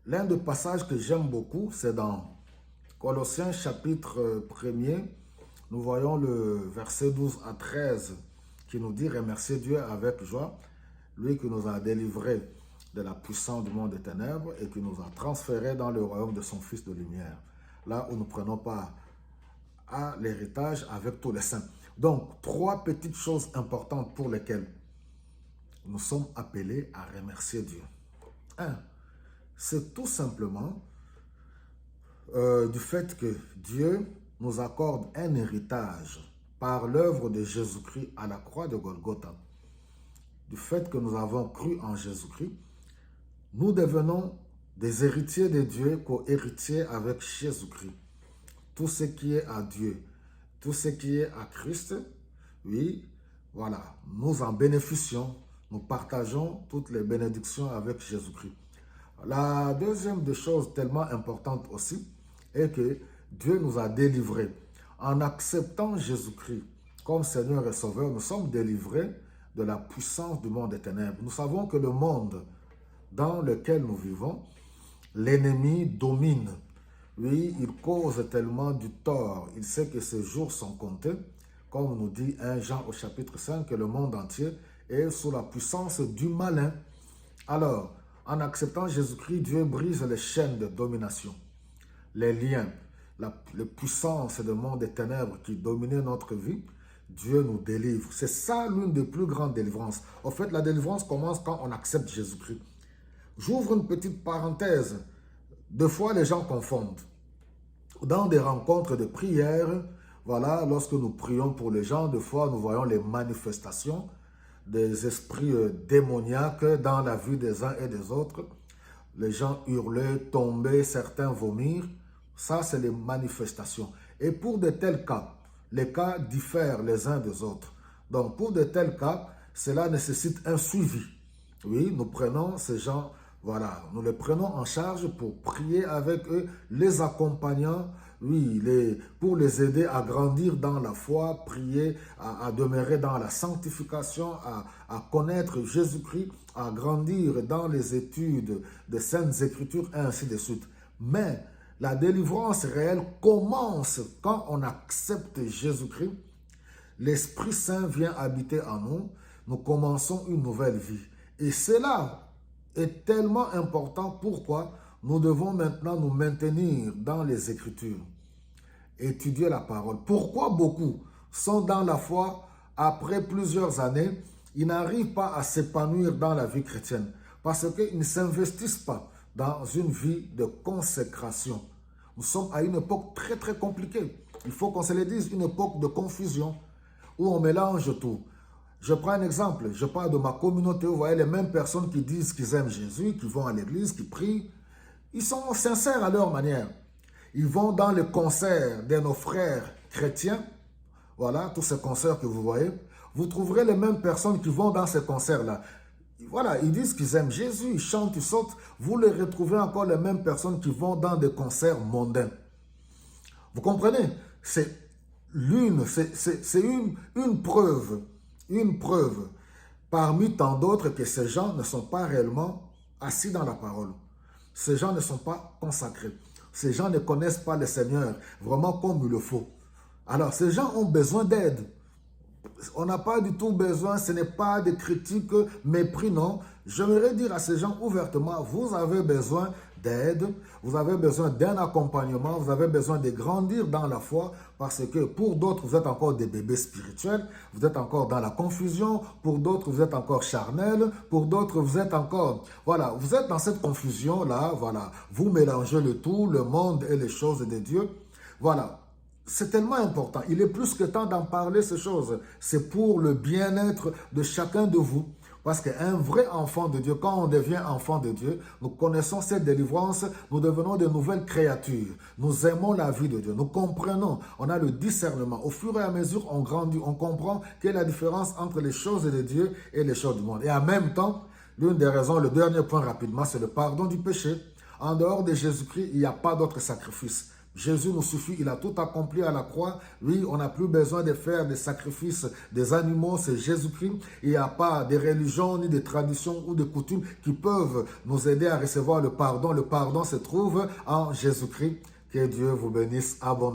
L'un des passages que j'aime beaucoup, c'est dans Colossiens chapitre 1er. Nous voyons le verset 12 à 13 qui nous dit « Remerciez Dieu avec joie, lui qui nous a délivrés de la puissance du monde des ténèbres et qui nous a transférés dans le royaume de son Fils de lumière, là où nous prenons part à l'héritage avec tous les saints. » Donc, trois petites choses importantes pour lesquelles nous sommes appelés à remercier Dieu. Un, c'est tout simplement du fait que Dieu nous accorde un héritage par l'œuvre de Jésus-Christ à la croix de Golgotha. Du fait que nous avons cru en Jésus-Christ, nous devenons des héritiers de Dieu, co-héritiers avec Jésus-Christ. Tout ce qui est à Dieu, tout ce qui est à Christ, oui, voilà, nous en bénéficions, nous partageons toutes les bénédictions avec Jésus-Christ. La deuxième des choses tellement importante aussi est que Dieu nous a délivrés. En acceptant Jésus-Christ comme Seigneur et Sauveur, nous sommes délivrés de la puissance du monde des ténèbres. Nous savons que le monde dans lequel nous vivons, l'ennemi domine. Oui, il cause tellement du tort. Il sait que ses jours sont comptés. Comme nous dit 1 Jean au chapitre 5, que le monde entier est sous la puissance du malin. Alors, en acceptant Jésus-Christ, Dieu brise les chaînes de domination, les liens, la puissance du monde des ténèbres qui dominait notre vie. Dieu nous délivre. C'est ça l'une des plus grandes délivrances. En fait, la délivrance commence quand on accepte Jésus-Christ. J'ouvre une petite parenthèse. Des fois, les gens confondent. Dans des rencontres de prière, voilà, lorsque nous prions pour les gens, des fois, nous voyons les manifestations des esprits démoniaques dans la vie des uns et des autres. Les gens hurler, tomber, certains vomir. Ça, c'est les manifestations. Et pour de tels cas, les cas diffèrent les uns des autres. Donc, pour de tels cas, cela nécessite un suivi. Oui, nous prenons ces gens, voilà, nous les prenons en charge pour prier avec eux, les accompagnant, oui, pour les aider à grandir dans la foi, prier, à demeurer dans la sanctification, à connaître Jésus-Christ, à grandir dans les études des Saintes Écritures, et ainsi de suite. Mais la délivrance réelle commence quand on accepte Jésus-Christ. L'Esprit Saint vient habiter en nous. Nous commençons une nouvelle vie. Et cela est tellement important. Pourquoi? Nous devons maintenant nous maintenir dans les Écritures. Étudier la parole. Pourquoi beaucoup sont dans la foi après plusieurs années, ils n'arrivent pas à s'épanouir dans la vie chrétienne? Parce qu'ils ne s'investissent pas dans une vie de consécration. Nous sommes à une époque très très compliquée. Il faut qu'on se le dise, une époque de confusion où on mélange tout. Je prends un exemple, je parle de ma communauté, vous voyez les mêmes personnes qui disent qu'ils aiment Jésus, qui vont à l'église, qui prient. Ils sont sincères à leur manière. Ils vont dans les concerts de nos frères chrétiens, voilà, tous ces concerts que vous voyez. Vous trouverez les mêmes personnes qui vont dans ces concerts-là. Voilà, ils disent qu'ils aiment Jésus, ils chantent, ils sautent. Vous les retrouvez encore les mêmes personnes qui vont dans des concerts mondains. Vous comprenez? C'est une preuve parmi tant d'autres que ces gens ne sont pas réellement assis dans la parole. Ces gens ne sont pas consacrés. Ces gens ne connaissent pas le Seigneur vraiment comme il le faut. Alors, ces gens ont besoin d'aide. On n'a pas du tout besoin, ce n'est pas des critiques, mépris, non. J'aimerais dire à ces gens ouvertement, vous avez besoin d'aide, vous avez besoin d'un accompagnement, vous avez besoin de grandir dans la foi, parce que pour d'autres, vous êtes encore des bébés spirituels, vous êtes encore dans la confusion, pour d'autres, vous êtes encore charnels, pour d'autres, vous êtes encore... Voilà, vous êtes dans cette confusion-là, voilà. Vous mélangez le tout, le monde et les choses de Dieu. Voilà. C'est tellement important. Il est plus que temps d'en parler, ces choses. C'est pour le bien-être de chacun de vous. Parce qu'un vrai enfant de Dieu, quand on devient enfant de Dieu, nous connaissons cette délivrance, nous devenons de nouvelles créatures. Nous aimons la vie de Dieu, nous comprenons, on a le discernement. Au fur et à mesure, on grandit, on comprend quelle est la différence entre les choses de Dieu et les choses du monde. Et en même temps, l'une des raisons, le dernier point rapidement, c'est le pardon du péché. En dehors de Jésus-Christ, il n'y a pas d'autre sacrifice. Jésus nous suffit, il a tout accompli à la croix. Oui, on n'a plus besoin de faire des sacrifices des animaux, c'est Jésus-Christ. Il n'y a pas de religion, ni de traditions ou de coutumes qui peuvent nous aider à recevoir le pardon. Le pardon se trouve en Jésus-Christ. Que Dieu vous bénisse abondamment.